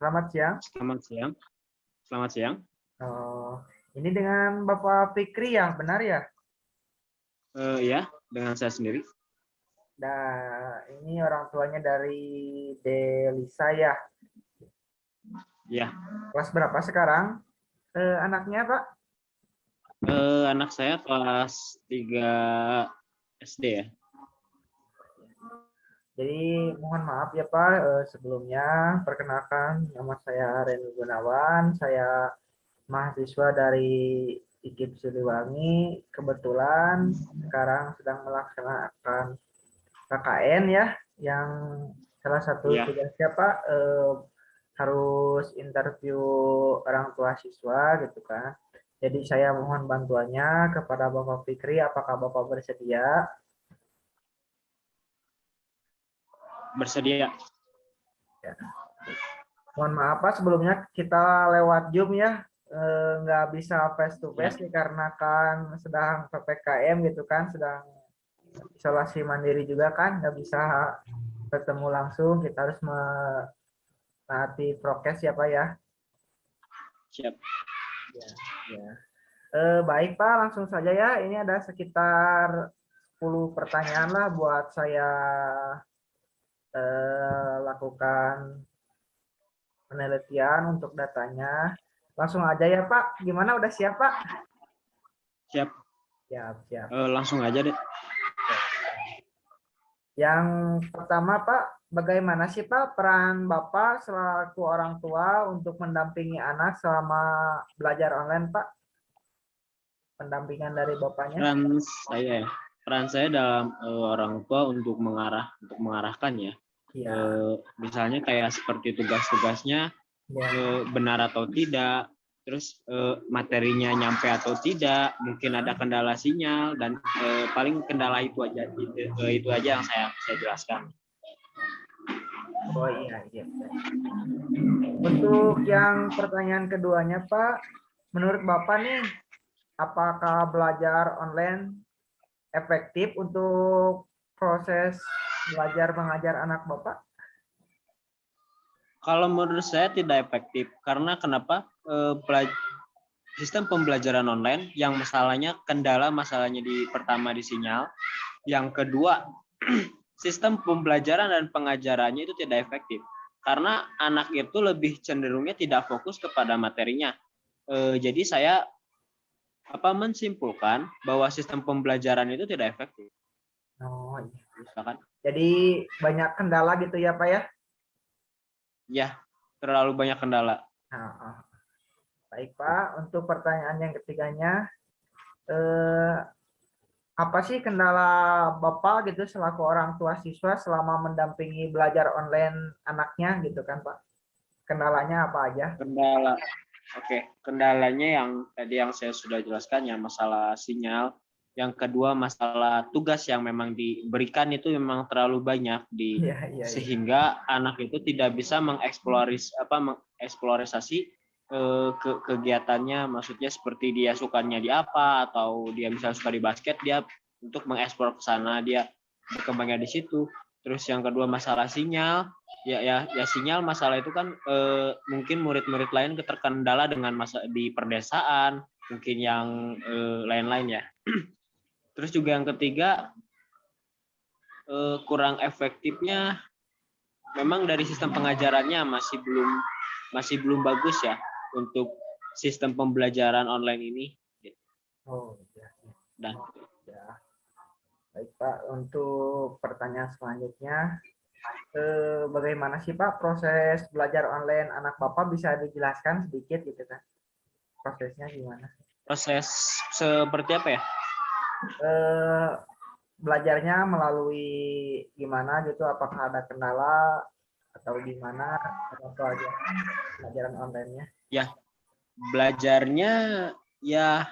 Selamat siang. Selamat siang. Selamat siang. Oh, ini dengan Bapak Fikri ya, benar ya? Ya, dengan saya sendiri. Nah, ini orang tuanya dari Delisa ya. Ya, Kelas berapa sekarang? Anaknya, Pak? anak saya kelas 3 SD ya. Jadi mohon maaf ya Pak, sebelumnya perkenalkan nama saya Renu Gunawan, saya mahasiswa dari IKIP Siliwangi. Kebetulan sekarang sedang melaksanakan KKN ya, yang salah satu Ya, tugasnya Pak harus interview orang tua siswa gitu kan. Jadi saya mohon bantuannya kepada Bapak Fikri, apakah Bapak bersedia? bersedia. Ya. Mohon maaf Pak, sebelumnya kita lewat Zoom ya, nggak bisa face to Ya, face dikarenakan sedang PPKM gitu kan, sedang isolasi mandiri juga kan, nggak bisa ketemu langsung, kita harus menaati prokes ya Pak ya. siap. Ya, ya. Baik Pak, langsung saja ya. Ini ada sekitar 10 pertanyaan lah buat saya lakukan penelitian untuk datanya. Langsung aja ya Pak. Gimana, udah siap Pak? Siap. Siap, siap. Langsung aja deh. Yang pertama Pak, bagaimana sih Pak peran Bapak selaku orang tua untuk mendampingi anak selama belajar online Pak? Pendampingan dari Bapaknya? Peran saya ya. Peran saya dalam orang tua untuk mengarahkan ya. Iya, Misalnya kayak seperti tugas-tugasnya ya. benar atau tidak, terus materinya nyampe atau tidak, mungkin ada kendala sinyal dan paling kendala itu aja yang saya jelaskan. Oh iya, iya. Untuk yang pertanyaan keduanya Pak, menurut Bapak nih, apakah belajar online efektif untuk proses belajar mengajar anak Bapak? Kalau menurut saya tidak efektif karena kenapa? Sistem pembelajaran online yang masalahnya pertama di sinyal, yang kedua sistem pembelajaran dan pengajarannya itu tidak efektif karena anak itu lebih cenderungnya tidak fokus kepada materinya. Jadi saya menyimpulkan bahwa sistem pembelajaran itu tidak efektif. Oh iya. Misalkan, Jadi banyak kendala gitu ya Pak ya? ya terlalu banyak kendala. Nah, baik Pak, untuk pertanyaan yang ketiganya, eh, apa sih kendala Bapak gitu selaku orang tua siswa selama mendampingi belajar online anaknya gitu kan Pak? Kendalanya apa aja? Kendala, oke, kendalanya yang tadi yang saya sudah jelaskan ya, masalah sinyal. Yang kedua masalah tugas yang memang diberikan itu memang terlalu banyak Iya, iya, iya. sehingga anak itu tidak bisa mengeksplorasi kegiatannya, maksudnya seperti dia sukanya di apa, atau dia misalnya suka di basket, dia untuk mengeksplor ke sana, dia berkembangnya di situ. Terus yang kedua masalah sinyal, ya sinyal, masalah itu kan mungkin murid-murid lain terkendala dengan masa di perdesaan, mungkin yang lain-lain ya. Terus juga yang ketiga kurang efektifnya memang dari sistem pengajarannya masih belum bagus ya untuk sistem pembelajaran online ini. Oh iya, Dan iya. Baik Pak, untuk pertanyaan selanjutnya, bagaimana sih Pak proses belajar online anak Bapak, bisa dijelaskan sedikit gitu kan? Prosesnya gimana? proses seperti apa ya? Eh, Belajarnya melalui gimana gitu? Apakah ada kendala atau gimana? Apa aja pelajaran online-nya? Ya, belajarnya ya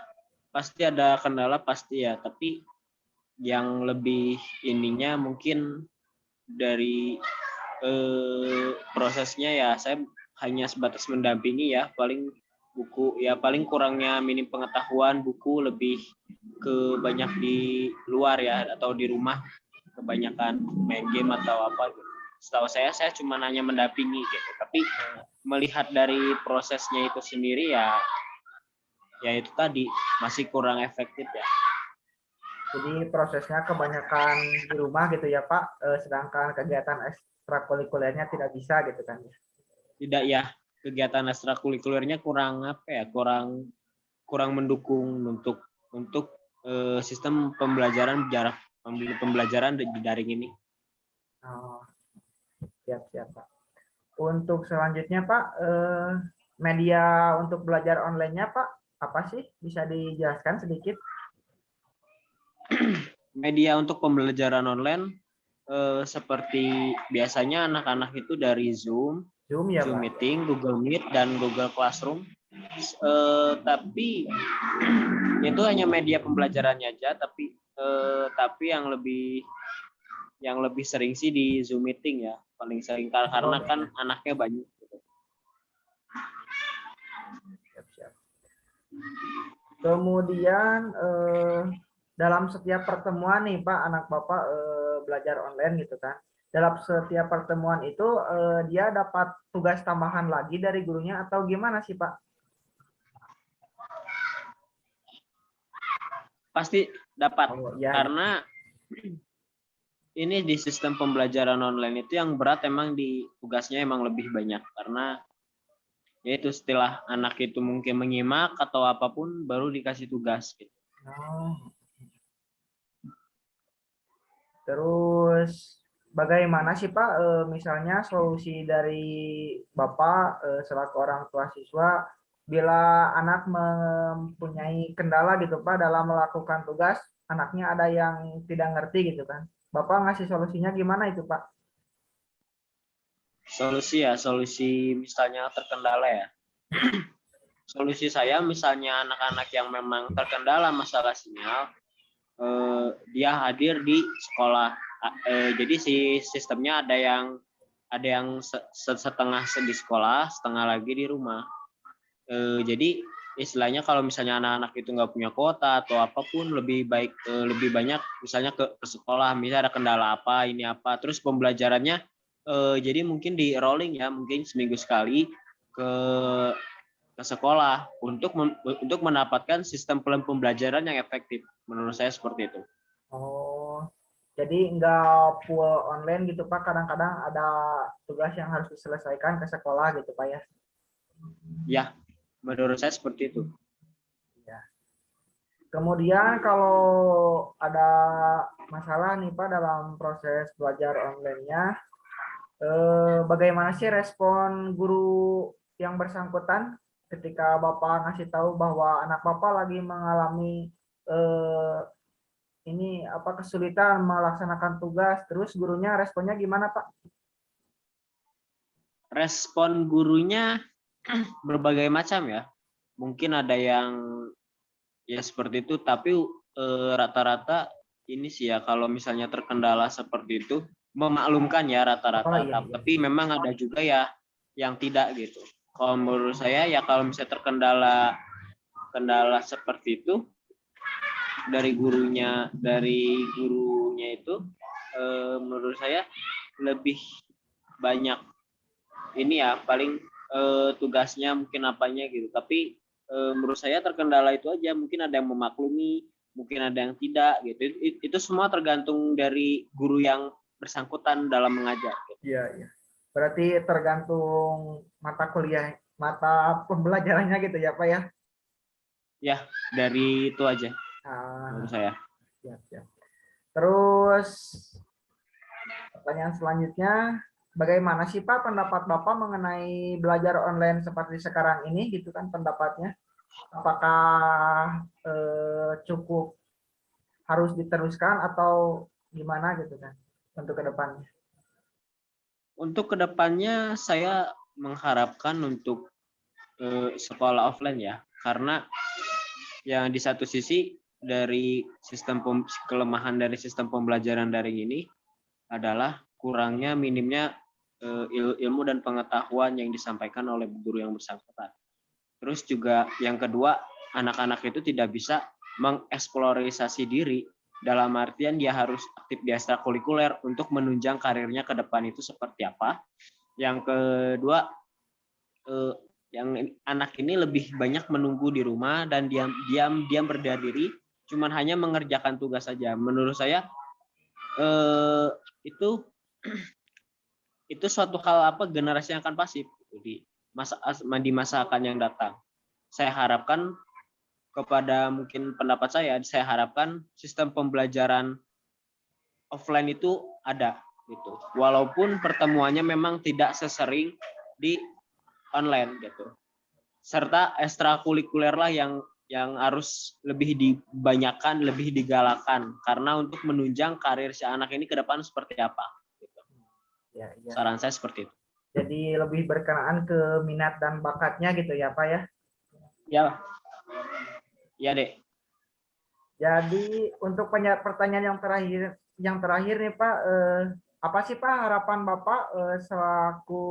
pasti ada kendala pasti ya, tapi yang lebih ininya mungkin dari prosesnya ya saya hanya sebatas mendampingi ya, paling buku ya, paling kurangnya minim pengetahuan buku, lebih ke banyak di luar ya atau di rumah kebanyakan main game atau apa gitu. setahu saya cuma hanya mendampingi gitu. Tapi melihat dari prosesnya itu sendiri ya itu tadi masih kurang efektif ya. Jadi prosesnya kebanyakan di rumah gitu ya Pak, sedangkan kegiatan ekstrakurikulernya tidak bisa gitu kan ya. Tidak ya, kegiatan ekstrakurikulernya kurang apa ya, kurang mendukung untuk sistem pembelajaran jarak pembelajaran daring ini. Oh, siap Pak. Untuk selanjutnya Pak, media untuk belajar online-nya Pak, apa sih? Bisa dijelaskan sedikit? Media untuk pembelajaran online seperti biasanya anak-anak itu dari Zoom Ya Pak. Meeting, Google Meet, dan Google Classroom. Tapi itu hanya media pembelajarannya aja, tapi yang lebih sering sih di Zoom Meeting ya, paling sering karena kan anaknya banyak. Siap. Kemudian dalam setiap pertemuan nih Pak, anak Bapak belajar online gitu kan. Dalam setiap pertemuan itu dia dapat tugas tambahan lagi dari gurunya atau gimana sih Pak? Pasti dapat, ya. karena ini di sistem pembelajaran online itu yang berat emang di tugasnya emang lebih banyak, karena yaitu setelah anak itu mungkin menyimak atau apapun baru dikasih tugas gitu. Terus bagaimana sih Pak misalnya solusi dari Bapak selaku orang tua siswa bila anak mempunyai kendala gitu Pak dalam melakukan tugas, anaknya ada yang tidak ngerti gitu kan. Bapak ngasih solusinya gimana itu Pak? Solusi misalnya terkendala ya. Solusi saya misalnya anak-anak yang memang terkendala masalah sinyal, dia hadir di sekolah. Jadi si sistemnya ada yang setengah di sekolah, setengah lagi di rumah. Jadi istilahnya kalau misalnya anak-anak itu nggak punya kuota atau apapun, lebih banyak misalnya ke sekolah, misalnya ada kendala apa, ini apa, terus pembelajarannya jadi mungkin di rolling ya, mungkin seminggu sekali ke sekolah untuk mendapatkan sistem pembelajaran yang efektif. Menurut saya seperti itu. Oh, jadi nggak full online gitu Pak, kadang-kadang ada tugas yang harus diselesaikan ke sekolah gitu Pak ya? Ya, menurut saya seperti itu. Ya. Kemudian kalau ada masalah nih Pak dalam proses belajar online-nya, bagaimana sih respon guru yang bersangkutan ketika Bapak ngasih tahu bahwa anak Bapak lagi mengalami ini apa kesulitan melaksanakan tugas, terus gurunya responnya gimana Pak? Respon gurunya berbagai macam ya. Mungkin ada yang ya seperti itu, tapi rata-rata ini sih ya, kalau misalnya terkendala seperti itu memaklumkan ya rata-rata. Iya. Tapi memang ada juga ya yang tidak gitu. Kalau menurut saya ya kalau misalnya terkendala seperti itu dari gurunya itu menurut saya lebih banyak ini ya, paling tugasnya mungkin apanya gitu. Tapi menurut saya terkendala itu aja, mungkin ada yang memaklumi, mungkin ada yang tidak gitu. Itu semua tergantung dari guru yang bersangkutan dalam mengajar gitu. Iya. Berarti tergantung mata pembelajarannya gitu ya Pak ya? Ya, dari itu aja menurut saya. Siap. Terus pertanyaan selanjutnya, bagaimana sih Pak pendapat Bapak mengenai belajar online seperti sekarang ini gitu kan pendapatnya? Apakah cukup harus diteruskan atau gimana gitu kan untuk kedepannya? Untuk kedepannya saya mengharapkan untuk sekolah offline ya, karena yang di satu sisi dari kelemahan dari sistem pembelajaran daring ini adalah minimnya ilmu dan pengetahuan yang disampaikan oleh guru yang bersangkutan. Terus juga yang kedua, anak-anak itu tidak bisa mengeksplorasi diri dalam artian dia harus aktif di ekstrakurikuler untuk menunjang karirnya ke depan itu seperti apa. Yang kedua, yang anak ini lebih banyak menunggu di rumah dan diam berdiam diri, cuman hanya mengerjakan tugas saja. Menurut saya itu suatu hal generasi yang akan pasif di masa akan yang datang. Saya harapkan mungkin pendapat saya harapkan sistem pembelajaran offline itu ada gitu. Walaupun pertemuannya memang tidak sesering di online gitu. Serta ekstrakurikuler lah yang harus lebih dibanyakan, lebih digalakan karena untuk menunjang karir si anak ini ke depan seperti apa. Gitu. Ya, ya. Saran saya seperti itu. Jadi lebih berkenaan ke minat dan bakatnya gitu ya Pak ya? Ya, ya Dek. Jadi untuk pertanyaan yang terakhir nih Pak, apa sih Pak harapan Bapak selaku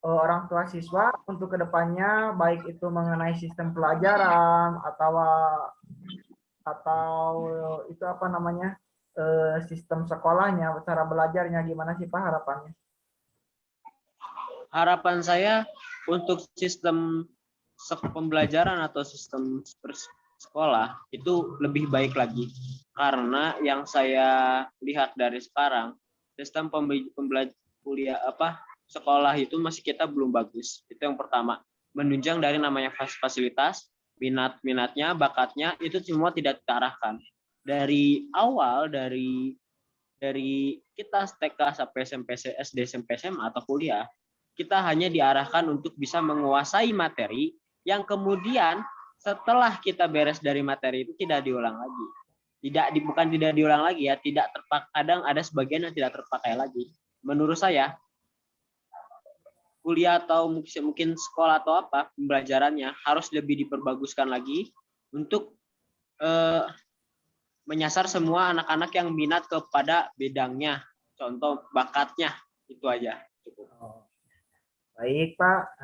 orang tua siswa untuk kedepannya, baik itu mengenai sistem pelajaran atau itu apa namanya sistem sekolahnya, cara belajarnya, gimana sih Pak harapannya? Harapan saya untuk sistem pembelajaran atau sistem sekolah itu lebih baik lagi, karena yang saya lihat dari sekarang sistem kuliah sekolah itu masih kita belum bagus. Itu yang pertama, menunjang dari namanya fasilitas, minatnya, bakatnya itu semua tidak terarahkan dari awal, dari kita TK sampai SMP, SD, SMP, SMA atau kuliah. Kita hanya diarahkan untuk bisa menguasai materi yang kemudian setelah kita beres dari materi itu tidak diulang lagi. Bukan tidak diulang lagi ya, tidak terpakai. Kadang ada sebagian yang tidak terpakai lagi. Menurut saya kuliah atau mungkin sekolah atau apa pembelajarannya harus lebih diperbaguskan lagi untuk menyasar semua anak-anak yang minat kepada bidangnya, contoh bakatnya, itu aja. Cukup. Baik Pak,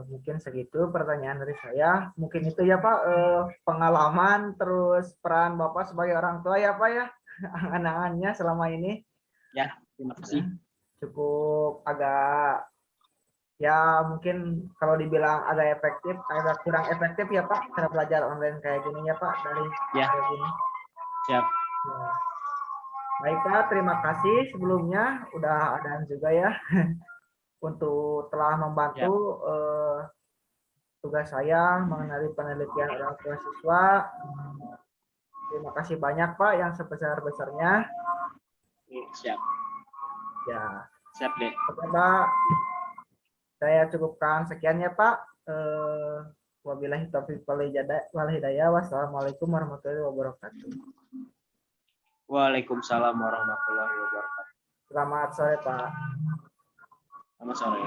mungkin segitu pertanyaan dari saya. Mungkin itu ya Pak, pengalaman terus peran Bapak sebagai orang tua ya Pak ya, angan-angannya selama ini. Ya, terima kasih. Cukup agak, ya mungkin kalau dibilang agak kurang efektif ya Pak, cara belajar online kayak gini ya Pak, dari ya. kayak gini. Siap. Ya. Baik Pak, terima kasih sebelumnya, udah ada juga ya. Untuk telah membantu tugas saya mengenai penelitian orang tua siswa. Terima kasih banyak Pak yang sebesar-besarnya. Siap. Ya. Siap deh. Oke Pak, saya cukupkan sekian ya Pak. Wabillahi taufiq wal hidayah. Wassalamualaikum warahmatullahi wabarakatuh. Waalaikumsalam warahmatullahi wabarakatuh. Selamat sore Pak. Selamat sore.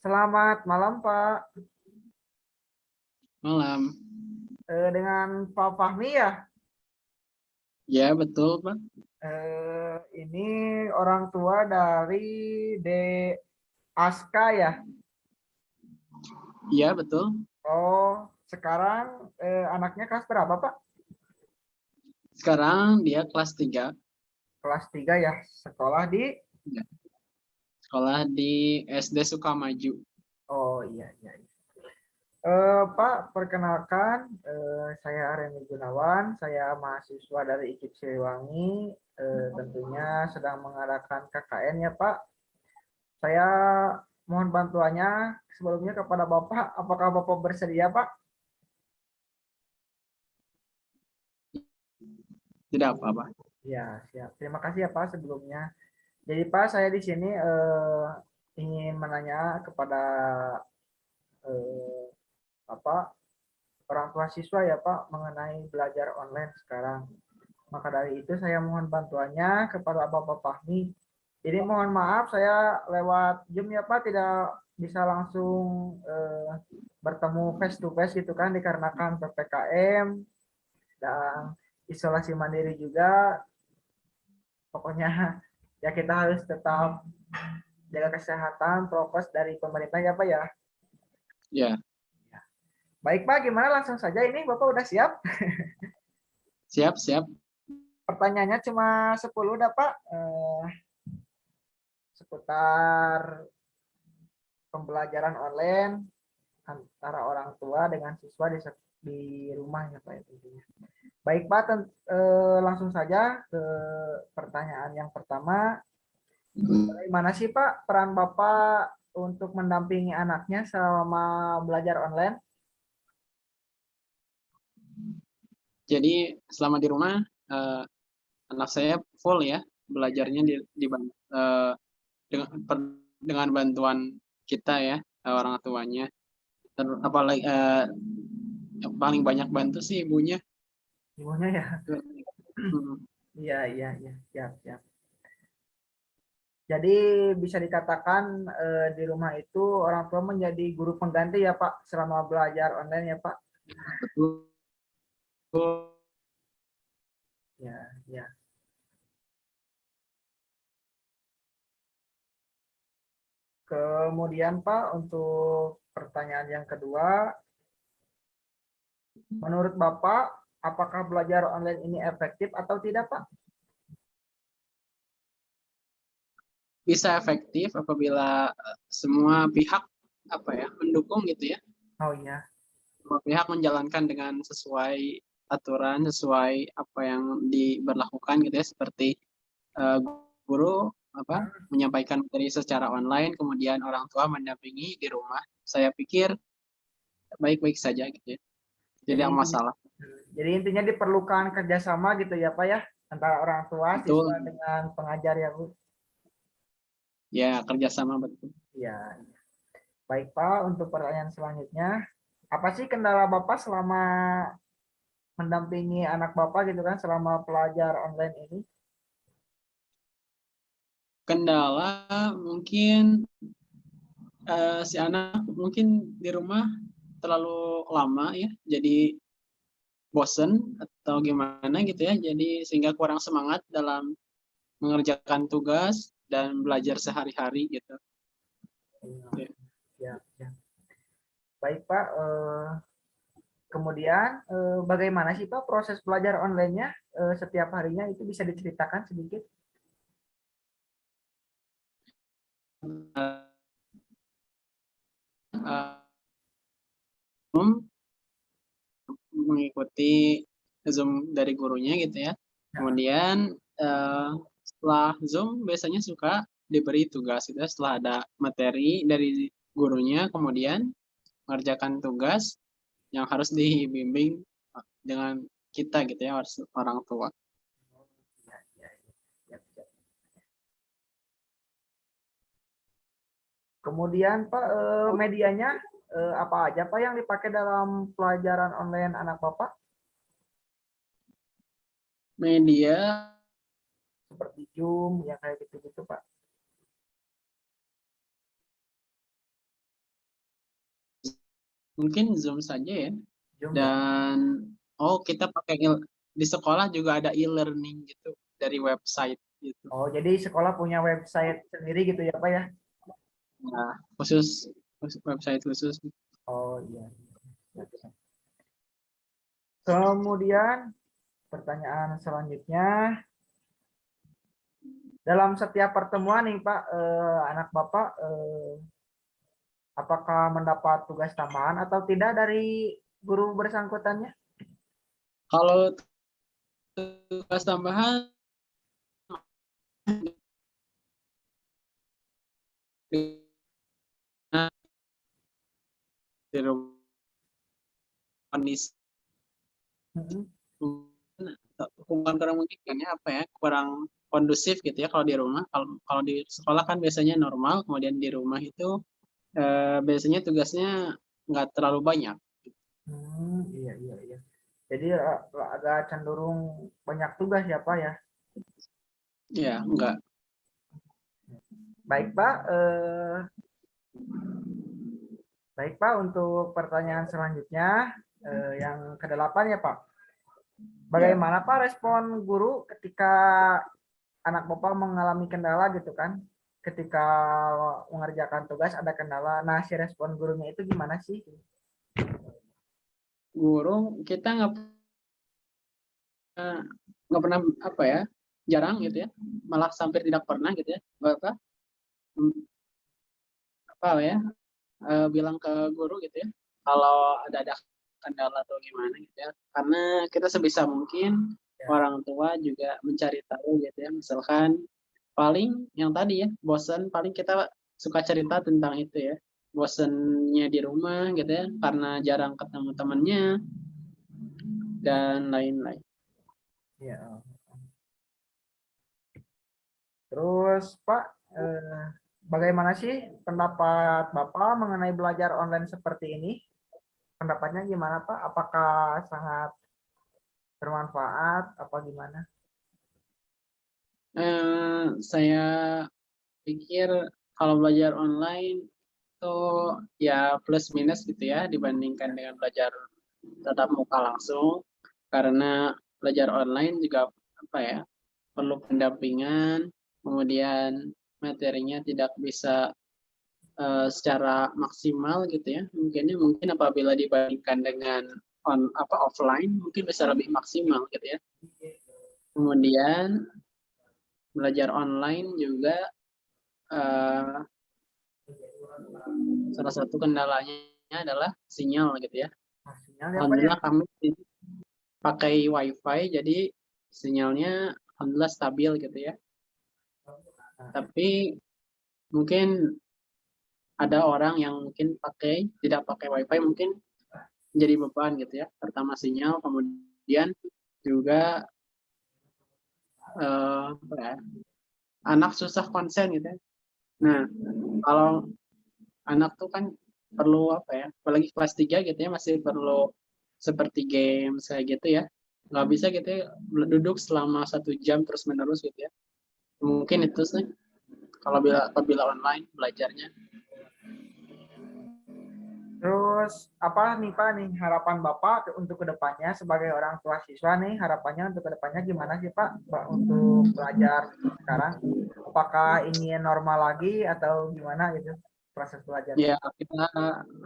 Selamat malam Pak. Malam. Dengan Pak Fahmi ya? Ya, betul, Pak. Ini orang tua dari Aska ya? Iya, betul. Oh, sekarang anaknya kelas berapa Pak? Sekarang dia kelas 3. Kelas 3 ya, sekolah di? Ya. Sekolah di SD Sukamaju. Oh iya, iya. Pak, perkenalkan, saya Reni Gunawan, saya mahasiswa dari IKIP Siliwangi, tentunya sedang mengadakan KKN ya Pak. Saya mohon bantuannya sebelumnya kepada Bapak, apakah Bapak bersedia Pak? Tidak apa-apa. Ya, siap. Terima kasih ya Pak sebelumnya. Jadi Pak, saya di sini ingin menanya kepada orang tua siswa ya Pak mengenai belajar online sekarang. Maka dari itu saya mohon bantuannya kepada Bapak Fahmi. Jadi mohon maaf saya lewat Zoom ya Pak, tidak bisa langsung bertemu face to face gitu kan, dikarenakan PPKM dan isolasi mandiri juga. Pokoknya ya kita harus tetap jaga kesehatan, prokes dari pemerintah ya Pak ya. Ya, Baik Pak, gimana langsung saja ini Bapak udah siap? siap, siap. Pertanyaannya cuma 10 dah Pak. Seputar pembelajaran online antara orang tua dengan siswa di rumah ya Pak ya tentunya. Baik Pak, langsung saja ke pertanyaan yang pertama. Bagaimana sih Pak peran Bapak untuk mendampingi anaknya selama belajar online? Jadi selama di rumah anak saya full ya belajarnya dengan dengan bantuan kita ya orang tuanya. Apalagi yang paling banyak bantu sih ibunya. Ibunya ya? Hmm, Iya, iya, iya. Siap, siap. Jadi bisa dikatakan di rumah itu orang tua menjadi guru pengganti ya Pak selama belajar online ya Pak? betul. Ya, ya. Kemudian Pak untuk pertanyaan yang kedua, menurut Bapak apakah belajar online ini efektif atau tidak Pak? Bisa efektif apabila semua pihak mendukung gitu ya. Oh iya. Semua pihak menjalankan dengan sesuai aturan, sesuai apa yang diberlakukan gitu ya, seperti eh, guru menyampaikan materi secara online, kemudian orang tua mendampingi di rumah. Saya pikir baik-baik saja gitu ya. Jadi Tidak intinya, masalah. jadi intinya diperlukan kerjasama gitu ya Pak ya antara orang tua, siswa Betul. dengan pengajar ya Bu. Ya, kerjasama betul. Ya, baik Pak untuk pertanyaan selanjutnya, apa sih kendala Bapak selama mendampingi anak Bapak gitu kan selama pelajar online ini? Kendala mungkin si anak mungkin di rumah terlalu lama ya, jadi bosen atau gimana gitu ya, jadi sehingga kurang semangat dalam mengerjakan tugas dan belajar sehari-hari gitu. Ya. Ya, ya. Baik Pak, kemudian bagaimana sih Pak proses belajar online-nya setiap harinya itu bisa diceritakan sedikit? Mengikuti Zoom dari gurunya gitu ya. Kemudian setelah Zoom biasanya suka diberi tugas gitu ya, setelah ada materi dari gurunya, kemudian mengerjakan tugas yang harus dibimbing dengan kita gitu ya, harus orang tua. Ya, ya, ya, ya. Kemudian Pak medianya apa aja Pak yang dipakai dalam pelajaran online anak Bapak? Media Seperti Zoom ya kayak gitu-gitu Pak. mungkin Zoom saja ya. Zoom ya. Dan kita pakai di sekolah juga ada e-learning gitu dari website gitu. Oh, jadi sekolah punya website sendiri gitu ya Pak ya? Nah, khusus website khusus. Oh iya. Ya, ya. Kemudian pertanyaan selanjutnya, dalam setiap pertemuan nih Pak, anak Bapak apakah mendapat tugas tambahan atau tidak dari guru bersangkutannya? Kalau tugas tambahan di rumah kondisi Mm-mm. kurang mungkin kan ya, kurang kondusif gitu ya kalau di rumah. Kalau di sekolah kan biasanya normal, kemudian di rumah itu biasanya tugasnya nggak terlalu banyak. Iya, iya, iya. Jadi agak cenderung banyak tugas ya Pak ya. Ya, nggak. Baik Pak, baik Pak untuk pertanyaan selanjutnya yang kedelapan ya Pak. Ya. Bagaimana Pak respon guru ketika anak Bapak mengalami kendala gitu kan? ketika mengerjakan tugas ada kendala. Nah, si respon gurunya itu gimana sih? Guru kita nggak pernah apa ya, jarang gitu ya, malah hampir tidak pernah gitu ya, Bapak apa ya, bilang ke guru gitu ya kalau ada kendala atau gimana gitu ya, karena kita sebisa mungkin Ya. orang tua juga mencari tahu gitu ya, misalkan paling yang tadi ya bosan, paling kita suka cerita tentang itu ya, bosannya di rumah gitu ya karena jarang ketemu temannya dan lain-lain. Ya. Terus Pak, bagaimana sih pendapat Bapak mengenai belajar online seperti ini? Pendapatnya gimana Pak? Apakah sangat bermanfaat? Apa gimana? Saya pikir kalau belajar online itu ya plus minus gitu ya dibandingkan dengan belajar tatap muka langsung, karena belajar online juga apa ya, perlu pendampingan, kemudian materinya tidak bisa secara maksimal gitu ya, mungkin apabila dibandingkan dengan offline mungkin bisa lebih maksimal gitu ya. Kemudian belajar online juga eh, salah satu kendalanya adalah sinyal gitu ya. Nah, sinyalnya apa ya? Alhamdulillah kami pakai WiFi, jadi sinyalnya alhamdulillah stabil gitu ya. Tapi mungkin ada orang yang mungkin tidak pakai WiFi, mungkin jadi beban gitu ya. Pertama sinyal, kemudian juga apa ya, anak susah konsen gitu ya. Nah, kalau anak tuh kan perlu apa ya, apalagi kelas 3 gitu ya, masih perlu seperti game kayak gitu ya, nggak bisa gitu ya duduk selama 1 jam terus menerus gitu ya, mungkin itu sih kalau apabila online belajarnya. Terus apa nih Pak nih harapan Bapak untuk kedepannya sebagai orang tua siswa nih, harapannya untuk kedepannya gimana sih Pak untuk belajar sekarang? Apakah ingin normal lagi atau gimana gitu proses belajarnya? Ya kita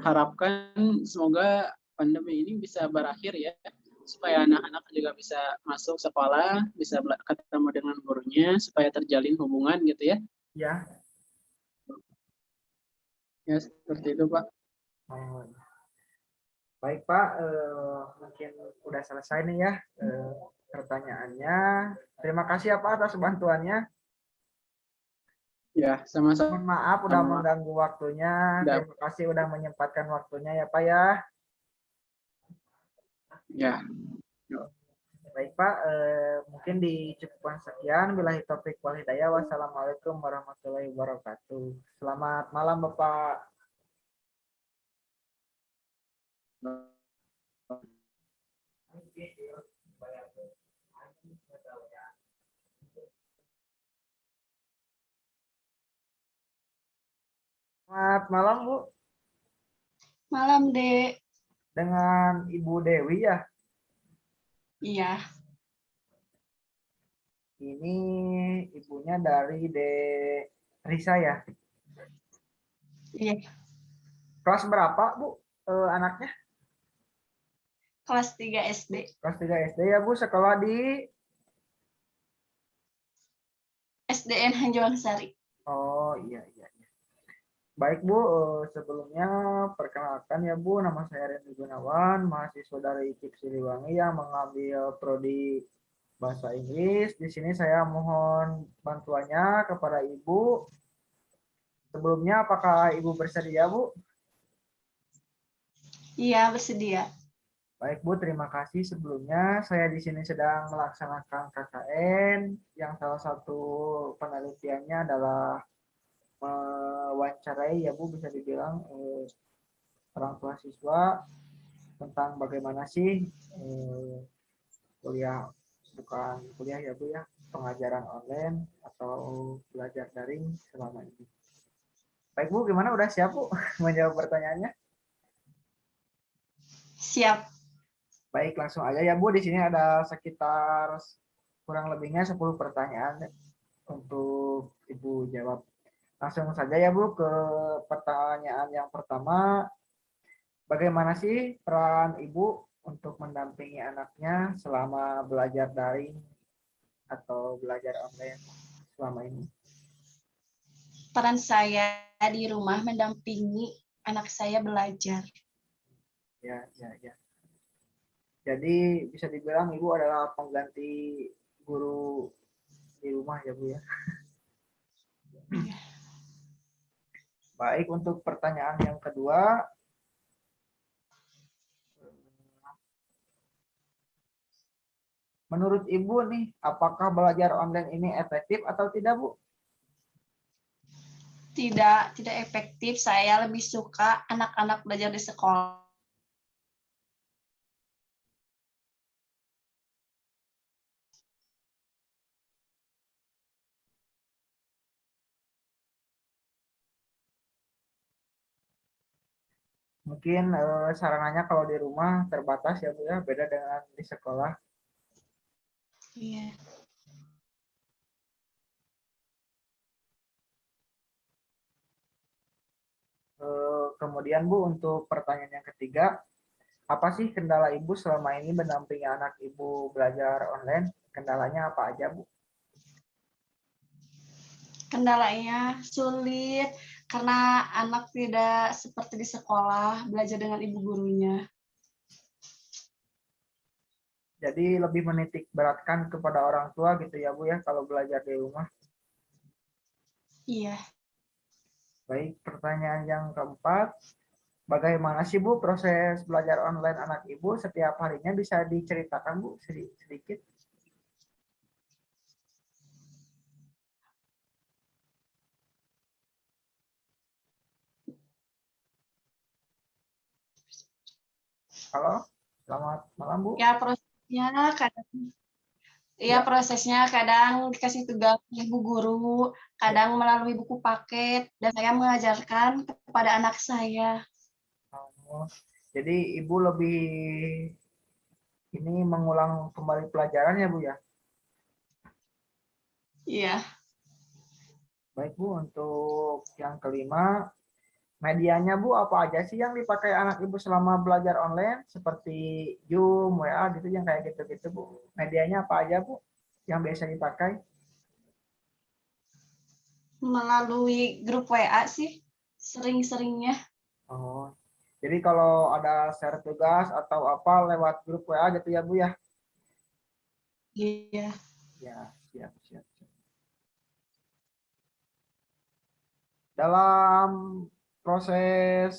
harapkan semoga pandemi ini bisa berakhir ya, supaya anak-anak juga bisa masuk sekolah, bisa ketemu dengan gurunya, supaya terjalin hubungan gitu ya. Ya. Ya seperti itu Pak. Oh, baik Pak, mungkin udah selesai nih ya pertanyaannya. Terima kasih ya Pak atas bantuannya. Ya sama-sama. Mohon maaf udah mengganggu waktunya. Terima kasih udah menyempatkan waktunya ya Pak ya. Ya. Baik Pak, mungkin dicukupkan sekian. Billahi taufiq wal hidayah. Wassalamualaikum warahmatullahi wabarakatuh. Selamat malam Bapak. Selamat malam Bu. Malam, Dek. Dengan Ibu Dewi ya. Iya, Ini ibunya dari Risa ya. iya. Kelas berapa Bu anaknya? Kelas 3 SD. Kelas 3 SD ya Bu. Sekolah di SDN Hanjuang Sari. Oh iya iya. Baik Bu, sebelumnya perkenalkan ya Bu, nama saya Randy Gunawan, mahasiswa dari IKIP Siliwangi yang mengambil prodi Bahasa Inggris. Di sini saya mohon bantuannya kepada Ibu. Sebelumnya apakah Ibu bersedia Bu? Iya, bersedia. Baik Bu, terima kasih sebelumnya. Saya di sini sedang melaksanakan KKN yang salah satu penelitiannya adalah mewawancarai ya Bu, bisa dibilang orang tua siswa tentang bagaimana sih kuliah, bukan kuliah ya Bu ya, pengajaran online atau belajar daring selama ini. Baik Bu, gimana udah siap Bu menjawab pertanyaannya? Siap. Baik, langsung aja ya Bu. Di sini ada sekitar kurang lebihnya 10 pertanyaan untuk Ibu jawab. Langsung saja ya Bu ke pertanyaan yang pertama. Bagaimana sih peran ibu untuk mendampingi anaknya selama belajar daring atau belajar online selama ini? Peran saya di rumah mendampingi anak saya belajar. Ya, ya, ya. Jadi bisa dibilang ibu adalah pengganti guru di rumah ya Bu ya. Iya. Baik, untuk pertanyaan yang kedua, menurut ibu nih, apakah belajar online ini efektif atau tidak Bu? Tidak efektif. Saya lebih suka anak-anak belajar di sekolah. Mungkin sarananya kalau di rumah terbatas ya Bu ya, beda dengan di sekolah. Iya. Kemudian Bu, untuk pertanyaan yang ketiga, apa sih kendala Ibu selama ini mendampingi anak Ibu belajar online? Kendalanya apa aja Bu? Kendalanya sulit karena anak tidak seperti di sekolah belajar dengan ibu gurunya. Jadi lebih menitik beratkan kepada orang tua gitu ya Bu ya, kalau belajar di rumah. Iya. Baik, pertanyaan yang keempat, bagaimana sih Bu proses belajar online anak Ibu setiap harinya, bisa diceritakan Bu sedikit? Halo, selamat malam Bu. Ya prosesnya kadang Ya, prosesnya kadang dikasih tugas ibu guru, kadang melalui buku paket, dan saya mengajarkan kepada anak saya. oh, jadi Ibu lebih ini mengulang kembali pelajaran ya Bu ya? Iya. Baik Bu, untuk yang kelima, medianya Bu apa aja sih yang dipakai anak Ibu selama belajar online? Seperti Zoom, WA gitu, yang kayak gitu-gitu Bu. Medianya apa aja Bu yang biasa dipakai? Melalui grup WA sih, sering-seringnya. Oh, jadi kalau ada share tugas atau apa lewat grup WA gitu ya Bu ya? Iya. Ya, siap, siap, siap. Dalam proses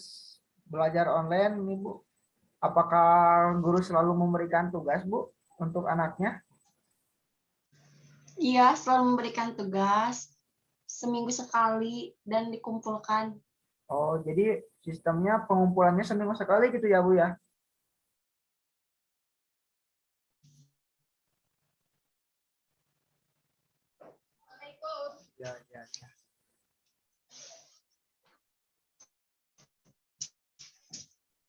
belajar online nih Bu, apakah guru selalu memberikan tugas Bu untuk anaknya? Iya, selalu memberikan tugas seminggu sekali dan dikumpulkan. Oh, jadi sistemnya pengumpulannya seminggu sekali gitu ya Bu ya? Ya, ya, ya.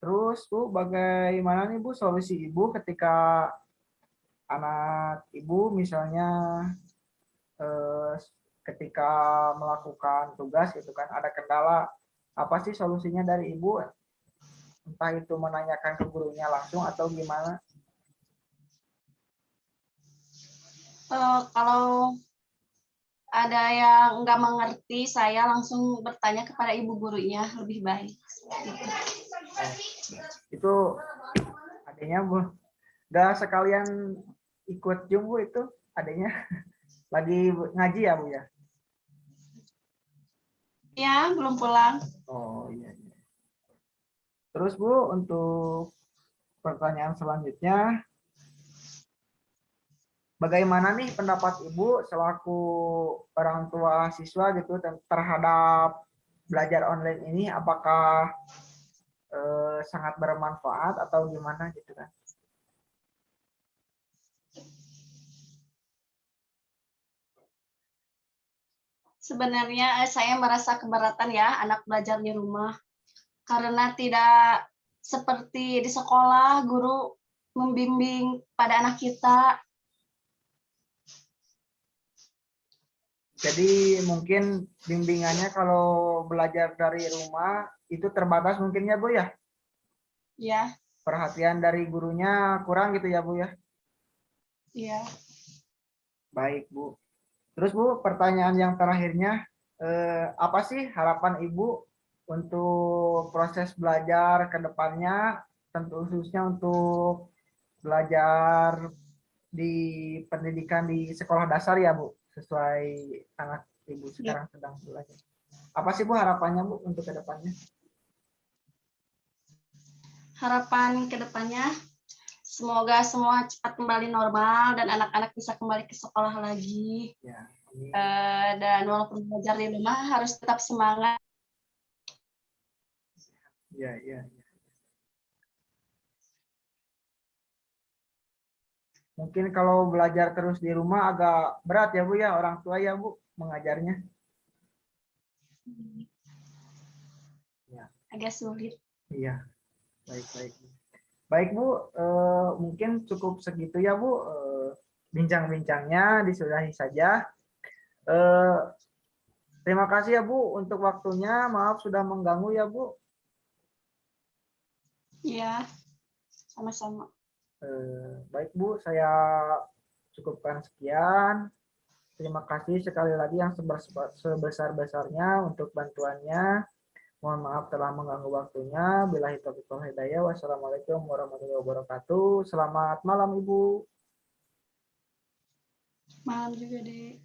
Terus Bu, bagaimana nih Bu solusi Ibu ketika anak Ibu misalnya eh, ketika melakukan tugas gitu kan ada kendala, apa sih solusinya dari Ibu? Entah itu menanyakan ke gurunya langsung atau gimana? Kalau ada yang nggak mengerti, saya langsung bertanya kepada ibu gurunya lebih baik. Oh, itu adanya Bu, udah sekalian ikut Zoom Bu itu adanya lagi ngaji ya Bu ya? Ya, belum pulang. Oh iya, iya. Terus Bu, untuk pertanyaan selanjutnya, bagaimana nih pendapat Ibu selaku orang tua siswa gitu terhadap belajar online ini? Apakah sangat bermanfaat atau gimana gitu kan? Sebenarnya saya merasa keberatan ya anak belajar di rumah. Karena tidak seperti di sekolah, guru membimbing pada anak kita. Jadi mungkin bimbingannya kalau belajar dari rumah itu terbatas mungkin ya Bu ya. Ya, Perhatian dari gurunya kurang gitu ya Bu ya. iya. Baik Bu. Terus Bu, pertanyaan yang terakhirnya, apa sih harapan Ibu untuk proses belajar ke depannya, tentu khususnya untuk belajar di pendidikan di sekolah dasar ya Bu, sesuai anak Ibu Ya. sekarang sedang belajar. Apa sih Bu harapannya Bu untuk ke depannya? Harapan ke depannya, semoga semua cepat kembali normal dan anak-anak bisa kembali ke sekolah lagi. Ya, amin. Dan walaupun belajar di rumah harus tetap semangat. Ya, ya. Mungkin kalau belajar terus di rumah agak berat ya Bu ya, orang tua ya Bu mengajarnya. Ya. Agak sulit. Iya, baik-baik. Baik Bu, mungkin cukup segitu ya Bu, bincang-bincangnya disudahi saja. Eh, Terima kasih ya Bu untuk waktunya, maaf sudah mengganggu ya Bu. Iya, sama-sama. Baik Bu, saya cukupkan sekian. Terima kasih sekali lagi yang sebesar-besarnya untuk bantuannya. Mohon maaf telah mengganggu waktunya. Billahi taufiq wal hidayah. Wassalamualaikum warahmatullahi wabarakatuh. Selamat malam Ibu. Malam juga, Dek.